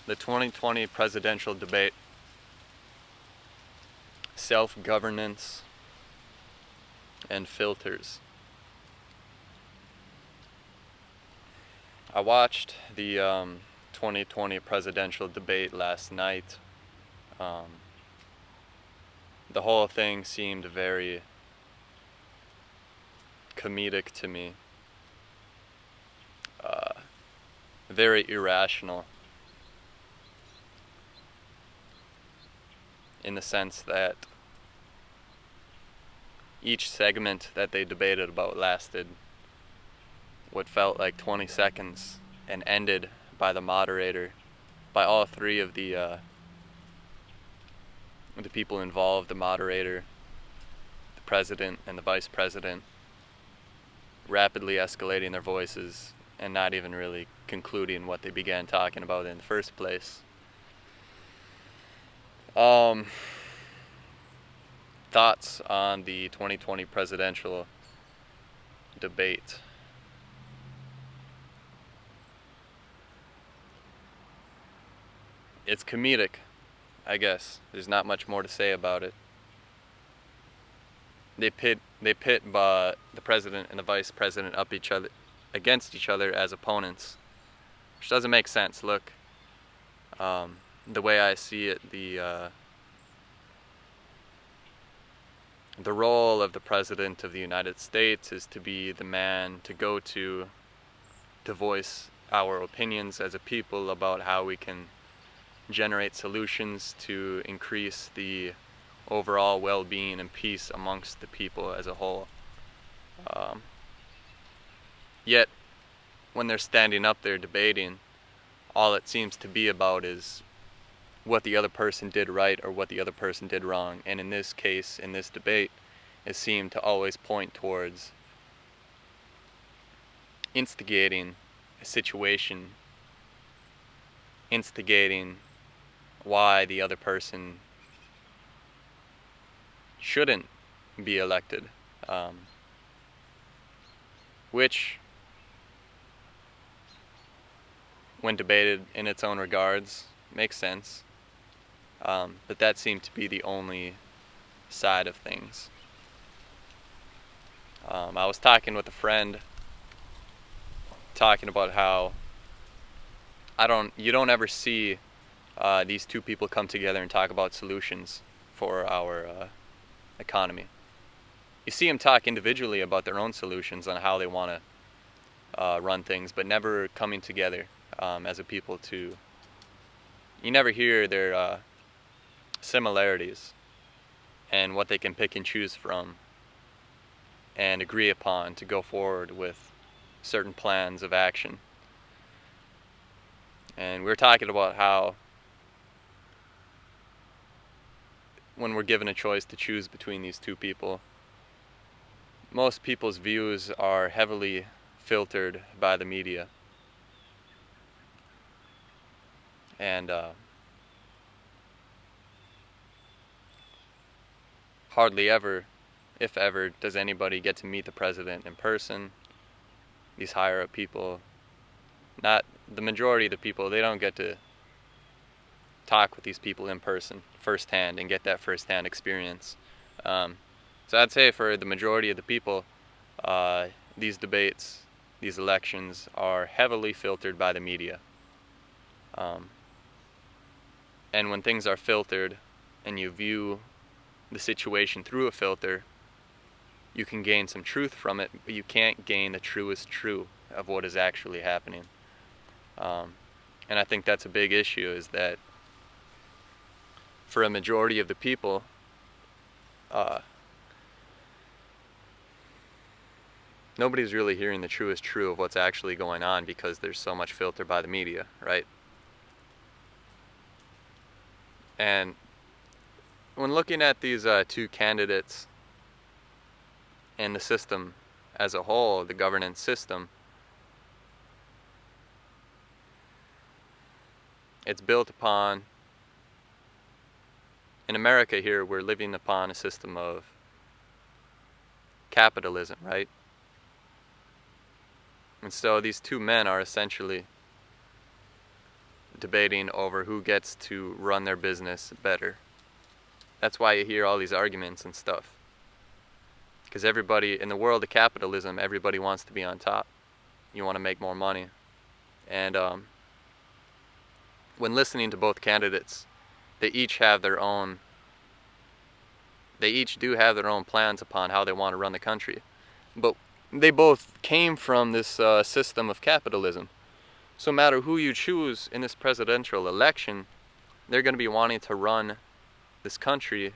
The 2020 presidential debate, self-governance and filters. I watched the 2020 presidential debate last night. The whole thing seemed very comedic to me, very irrational, in the sense that each segment that they debated about lasted what felt like 20 seconds and ended by the moderator, by all three of the people involved, the moderator, the president, and the vice president, rapidly escalating their voices and not even really concluding what they began talking about in the first place. Thoughts on the 2020 presidential debate. It's comedic, I guess. There's not much more to say about it. They pit the president and the vice president up against each other as opponents, which doesn't make sense. Look, the way I see it, the role of the President of the United States is to be the man to go to voice our opinions as a people about how we can generate solutions to increase the overall well-being and peace amongst the people as a whole. Yet, when they're standing up there debating, all it seems to be about is what the other person did right or what the other person did wrong. And in this case, in this debate, it seemed to always point towards instigating a situation, instigating why the other person shouldn't be elected, which, when debated in its own regards, makes sense. But that seemed to be the only side of things. I was talking with a friend, talking about how you don't ever see these two people come together and talk about solutions for our economy. You see them talk individually about their own solutions on how they want to run things, but never coming together as a people to. You never hear their similarities and what they can pick and choose from and agree upon to go forward with certain plans of action. And we were talking about how when we're given a choice to choose between these two people, most people's views are heavily filtered by the media. And hardly ever, if ever, does anybody get to meet the president in person. These higher up people, not the majority of the people, they don't get to talk with these people in person firsthand and get that firsthand experience. So I'd say for the majority of the people, these debates, these elections are heavily filtered by the media. And when things are filtered and you view the situation through a filter, you can gain some truth from it, but you can't gain the truest true of what is actually happening. And I think that's a big issue, is that for a majority of the people, nobody's really hearing the truest true of what's actually going on because there's so much filter by the media, right? And when looking at these two candidates and the system as a whole, the governance system, it's built upon, in America here, we're living upon a system of capitalism, right? And so these two men are essentially debating over who gets to run their business better. That's why you hear all these arguments and stuff. Because everybody, in the world of capitalism, everybody wants to be on top. You want to make more money. And when listening to both candidates, they each do have their own plans upon how they want to run the country. But they both came from this system of capitalism. So no matter who you choose in this presidential election, they're going to be wanting to run this country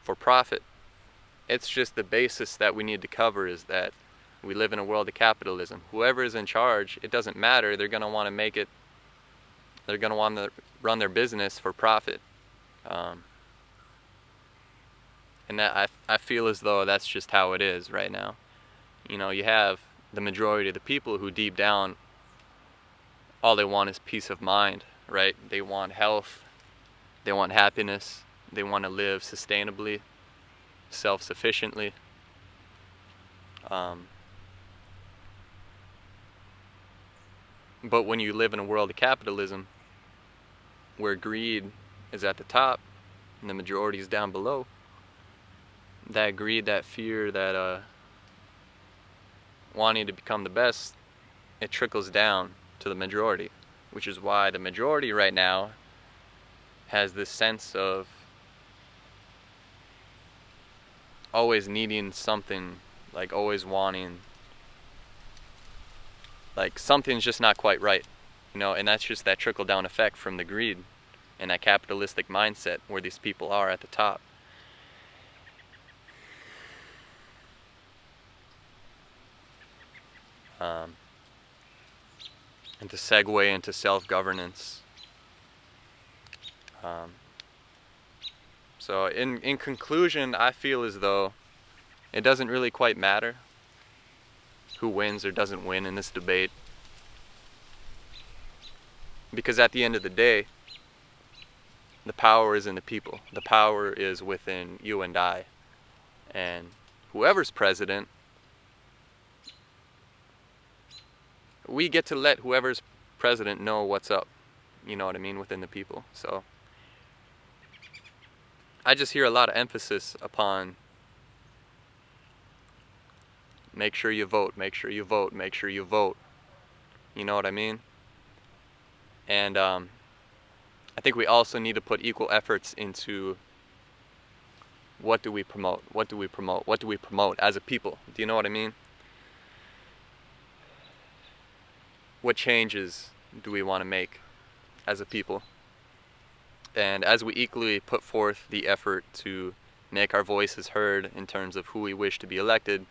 for profit. It's just the basis that we need to cover is that we live in a world of capitalism. Whoever is in charge, it doesn't matter. They're going to want to make it, they're going to want to run their business for profit. And that I feel as though that's just how it is right now. You know, you have the majority of the people who deep down, all they want is peace of mind, right? They want health, they want happiness, they want to live sustainably, self-sufficiently. But when you live in a world of capitalism, where greed is at the top and the majority is down below, that greed, that fear, that wanting to become the best, it trickles down to the majority, which is why the majority right now has this sense of always needing something, like always wanting, like something's just not quite right, you know, and that's just that trickle down effect from the greed and that capitalistic mindset where these people are at the top. And to segue into self-governance. So in conclusion, I feel as though it doesn't really quite matter who wins or doesn't win in this debate. Because at the end of the day, the power is in the people. The power is within you and I. And whoever's president, we get to let whoever's president know what's up, you know what I mean, within the people. So I just hear a lot of emphasis upon make sure you vote, make sure you vote, make sure you vote. You know what I mean? And I think we also need to put equal efforts into what do we promote, what do we promote, what do we promote as a people. Do you know what I mean? What changes do we want to make as a people? And as we equally put forth the effort to make our voices heard in terms of who we wish to be elected,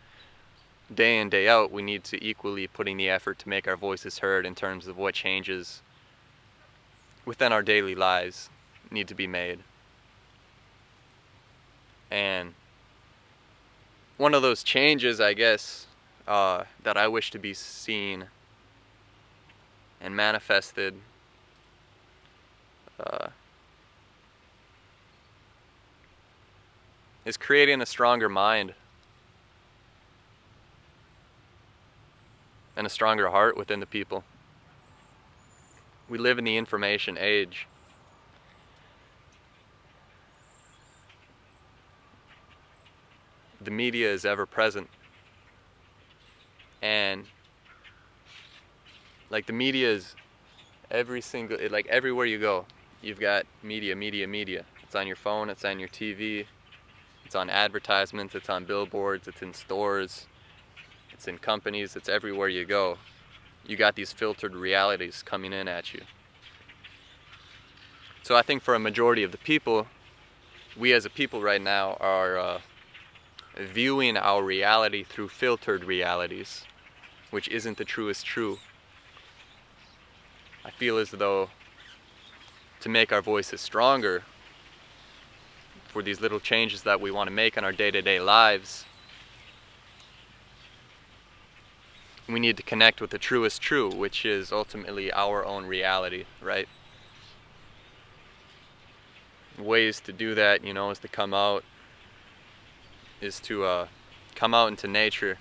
day in, day out, we need to equally put in the effort to make our voices heard in terms of what changes within our daily lives need to be made. And one of those changes, I guess, that I wish to be seen and manifested is creating a stronger mind and a stronger heart within the people. We live in the information age. The media is ever present. And like the media is like everywhere you go, you've got media. It's on your phone, it's on your TV, it's on advertisements, it's on billboards, it's in stores, it's in companies, it's everywhere you go. You got these filtered realities coming in at you. So I think for a majority of the people, we as a people right now are viewing our reality through filtered realities, which isn't the truest true. I feel as though to make our voices stronger for these little changes that we want to make in our day-to-day lives, we need to connect with the truest true, which is ultimately our own reality, right? Ways to do that, you know, is to come out into nature.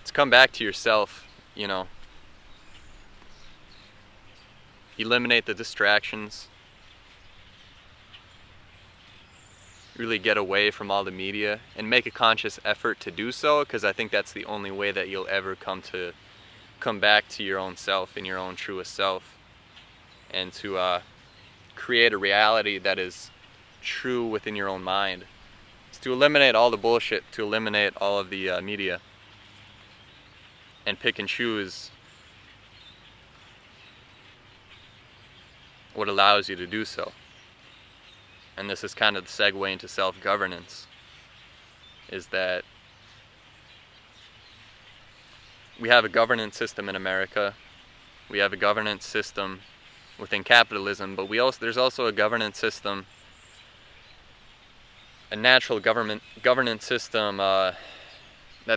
To come back to yourself, you know. eliminate the distractions, really get away from all the media, and make a conscious effort to do so, because I think that's the only way that you'll ever come back to your own self and your own truest self, and to create a reality that is true within your own mind. It's to eliminate all the bullshit, to eliminate all of the media, and pick and choose what allows you to do so. And this is kind of the segue into self-governance, is that we have a governance system in America, we have a governance system within capitalism, but there's also a governance system, a natural governance system that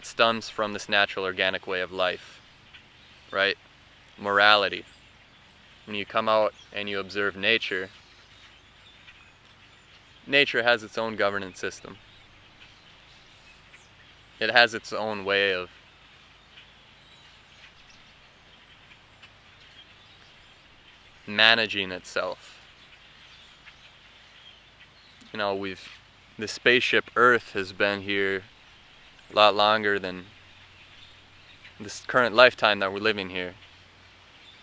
stems from this natural organic way of life, right? Morality. When you come out and you observe nature, nature has its own governance system. It has its own way of managing itself. You know, the spaceship Earth has been here a lot longer than this current lifetime that we're living here.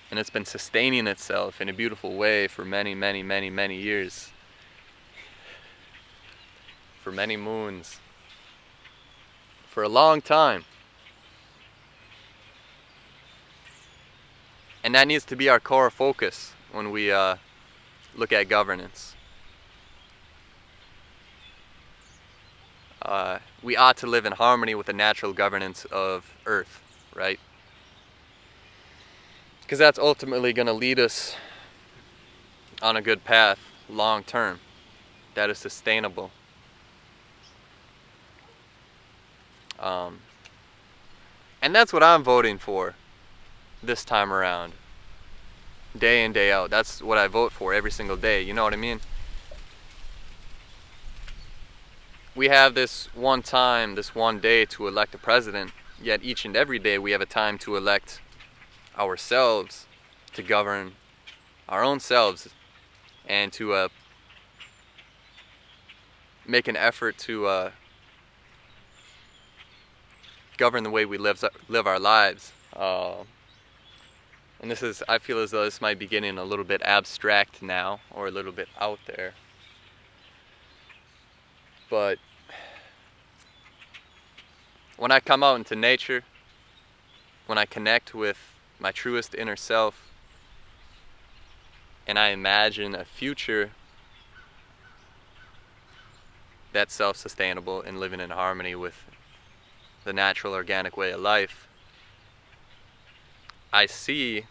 And it's been sustaining itself in a beautiful way for many, many, many, many years. For many moons. For a long time. And that needs to be our core focus when we look at governance. We ought to live in harmony with the natural governance of Earth, right? Because that's ultimately going to lead us on a good path long term that is sustainable. And that's what I'm voting for this time around, day in, day out. That's what I vote for every single day, you know what I mean? We have this one time, this one day to elect a president, yet each and every day we have a time to elect ourselves, to govern our own selves, and to make an effort to govern the way we live our lives. And this is, I feel as though this might be getting a little bit abstract now, or a little bit out there. But when I come out into nature, when I connect with my truest inner self, and I imagine a future that's self-sustainable and living in harmony with the natural organic way of life, I see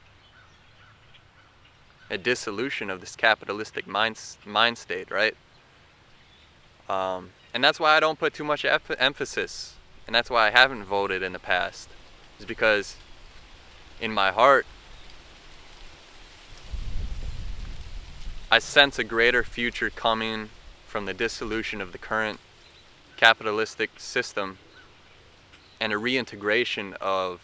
a dissolution of this capitalistic mind state, right? And that's why I don't put too much emphasis, and that's why I haven't voted in the past, is because in my heart I sense a greater future coming from the dissolution of the current capitalistic system and a reintegration of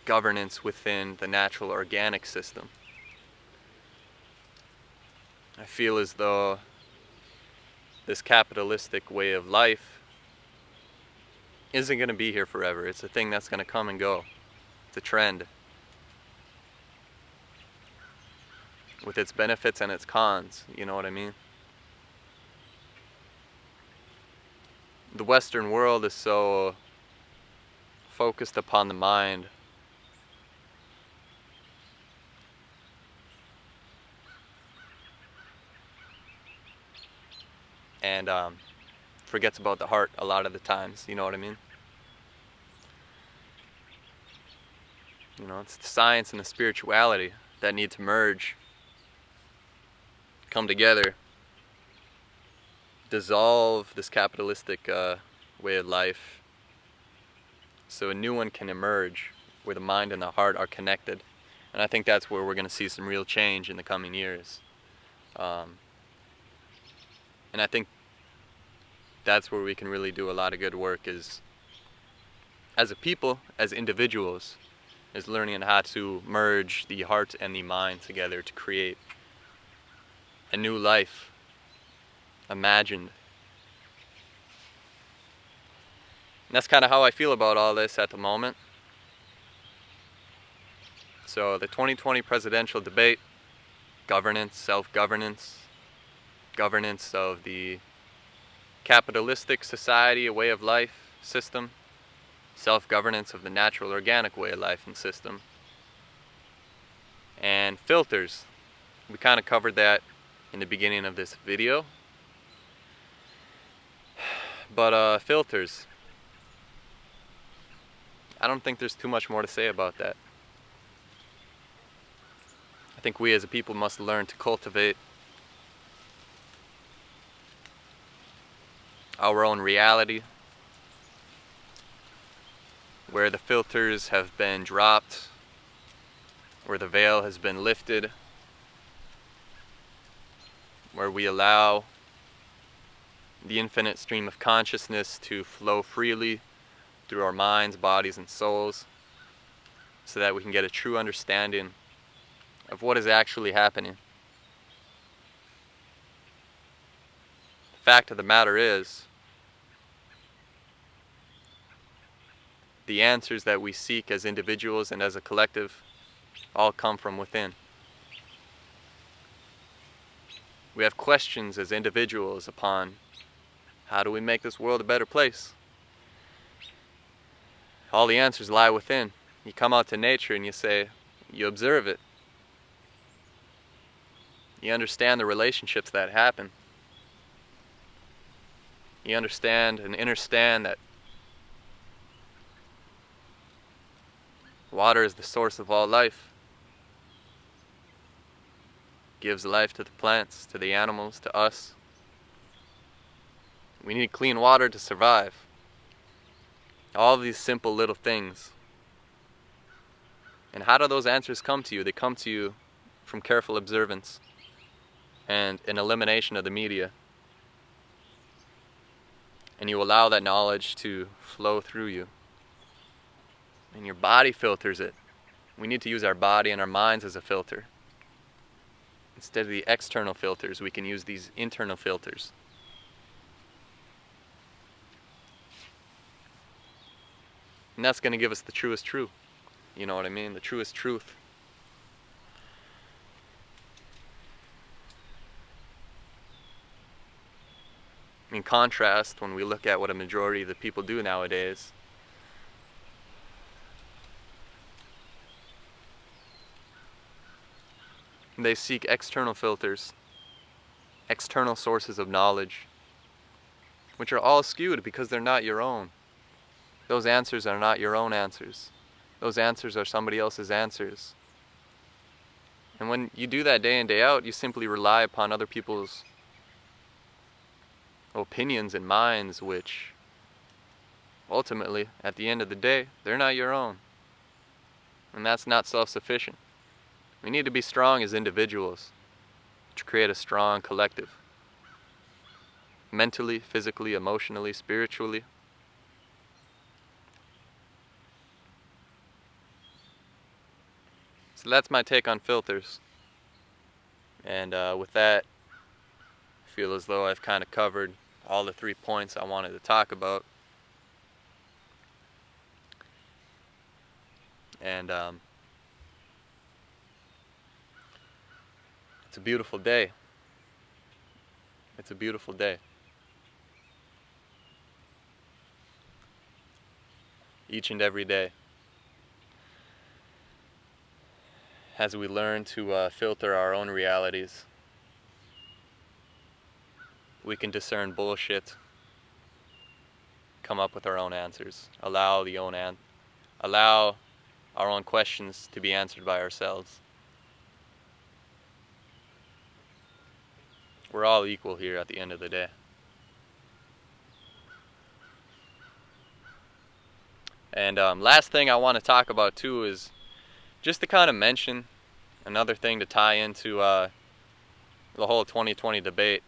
governance within the natural organic system. I feel as though this capitalistic way of life isn't going to be here forever. It's a thing that's going to come and go. It's a trend with its benefits and its cons, you know what I mean? The Western world is so focused upon the mind, and forgets about the heart a lot of the times, you know what I mean? You know, it's the science and the spirituality that need to merge, come together, dissolve this capitalistic way of life, so a new one can emerge where the mind and the heart are connected. And I think that's where we're going to see some real change in the coming years. And I think that's where we can really do a lot of good work, is as a people, as individuals, is learning how to merge the heart and the mind together to create a new life, imagined. And that's kind of how I feel about all this at the moment. So the 2020 presidential debate, governance, self-governance, governance of the capitalistic society, a way of life system, self-governance of the natural organic way of life and system, and filters. We kind of covered that in the beginning of this video. But filters, I don't think there's too much more to say about that. I think we as a people must learn to cultivate our own reality, where the filters have been dropped, where the veil has been lifted, where we allow the infinite stream of consciousness to flow freely through our minds, bodies, and souls, so that we can get a true understanding of what is actually happening. The fact of the matter is, the answers that we seek as individuals and as a collective all come from within. We have questions as individuals upon how do we make this world a better place? All the answers lie within. You come out to nature and you observe it. You understand the relationships that happen. You understand and understand that water is the source of all life. Gives life to the plants, to the animals, to us. We need clean water to survive. All of these simple little things. And how do those answers come to you? They come to you from careful observance and an elimination of the media. And you allow that knowledge to flow through you. And your body filters it. We need to use our body and our minds as a filter. Instead of the external filters, we can use these internal filters. And that's going to give us the truest truth. You know what I mean? The truest truth. In contrast, when we look at what a majority of the people do nowadays, they seek external filters, external sources of knowledge, which are all skewed because they're not your own. Those answers are not your own answers. Those answers are somebody else's answers. And when you do that day in, day out, you simply rely upon other people's opinions and minds, which ultimately, at the end of the day, they're not your own. And that's not self-sufficient. We need to be strong as individuals to create a strong collective. Mentally, physically, emotionally, spiritually. So that's my take on filters. And with that, I feel as though I've kind of covered all the 3 points I wanted to talk about. And it's a beautiful day. It's a beautiful day. Each and every day. As we learn to filter our own realities, we can discern bullshit, come up with our own answers, allow our own questions to be answered by ourselves. We're all equal here at the end of the day. And last thing I want to talk about too is just to kind of mention another thing to tie into the whole 2020 debate.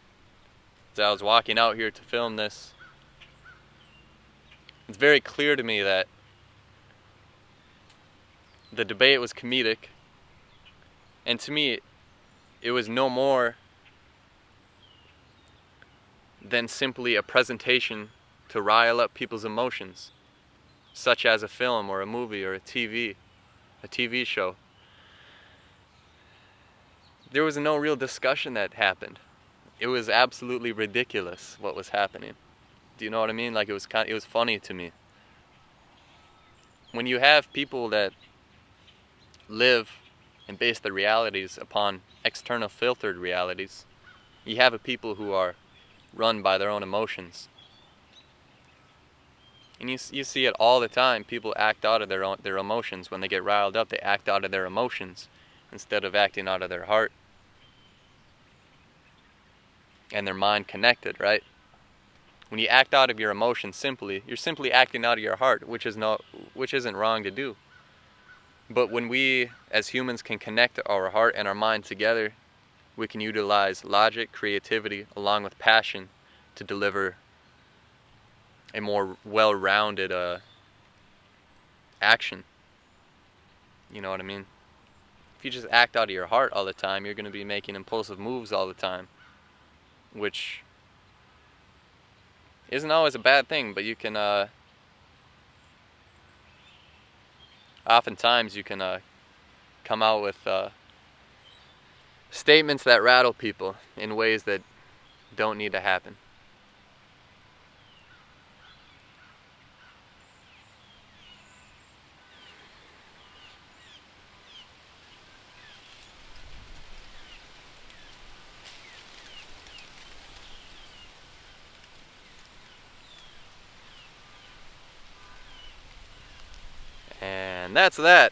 As I was walking out here to film this, it's very clear to me that the debate was comedic, and to me, it was no more than simply a presentation to rile up people's emotions, such as a film or a movie or a TV show. There was no real discussion that happened. It was absolutely ridiculous what was happening. Do you know what I mean? Like, it was funny to me. When you have people that live and base their realities upon external filtered realities, you have a people who are run by their own emotions. And you see it all the time. People act out of their emotions. When they get riled up, they act out of their emotions instead of acting out of their heart and their mind connected, right? When you act out of your emotions you're simply acting out of your heart, which isn't wrong to do. But when we as humans can connect our heart and our mind together, we can utilize logic, creativity, along with passion to deliver a more well-rounded action. You know what I mean? If you just act out of your heart all the time, you're going to be making impulsive moves all the time, which isn't always a bad thing, but you can oftentimes you can come out with statements that rattle people in ways that don't need to happen. And that's that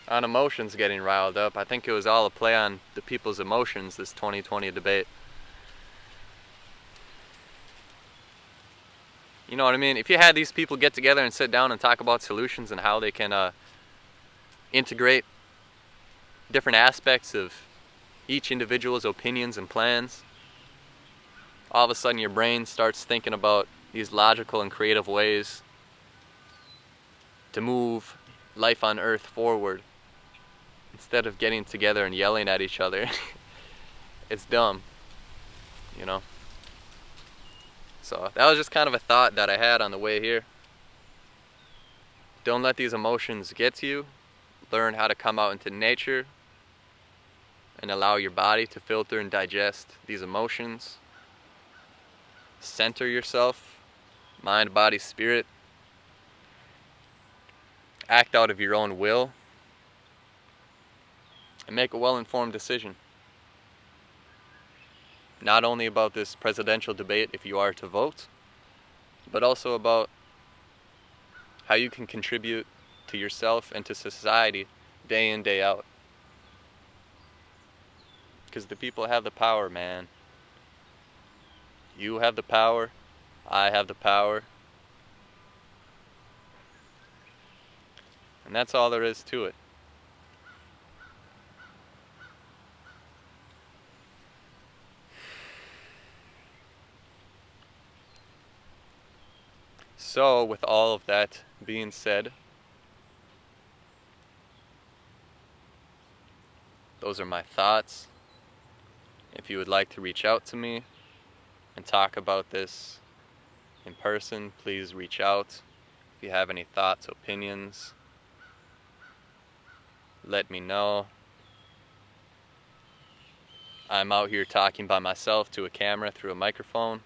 on emotions getting riled up. I think it was all a play on the people's emotions, this 2020 debate. You know what I mean? If you had these people get together and sit down and talk about solutions and how they can integrate different aspects of each individual's opinions and plans, all of a sudden your brain starts thinking about these logical and creative ways to move life on Earth forward instead of getting together and yelling at each other. It's dumb, you know? So that was just kind of a thought that I had on the way here. Don't let these emotions get to you. Learn how to come out into nature and allow your body to filter and digest these emotions. Center yourself, mind, body, spirit. Act out of your own will and make a well-informed decision. Not only about this presidential debate if you are to vote, but also about how you can contribute to yourself and to society day in, day out. Because the people have the power, man. You have the power, I have the power. And that's all there is to it. So, with all of that being said, those are my thoughts. If you would like to reach out to me and talk about this in person, please reach out. If you have any thoughts, opinions, let me know. I'm out here talking by myself to a camera through a microphone,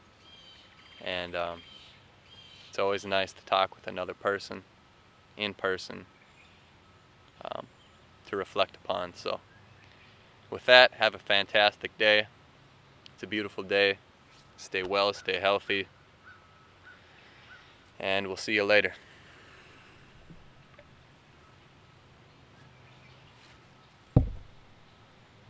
and it's always nice to talk with another person, in person, to reflect upon. So, with that, have a fantastic day. It's a beautiful day. Stay well, stay healthy, and we'll see you later.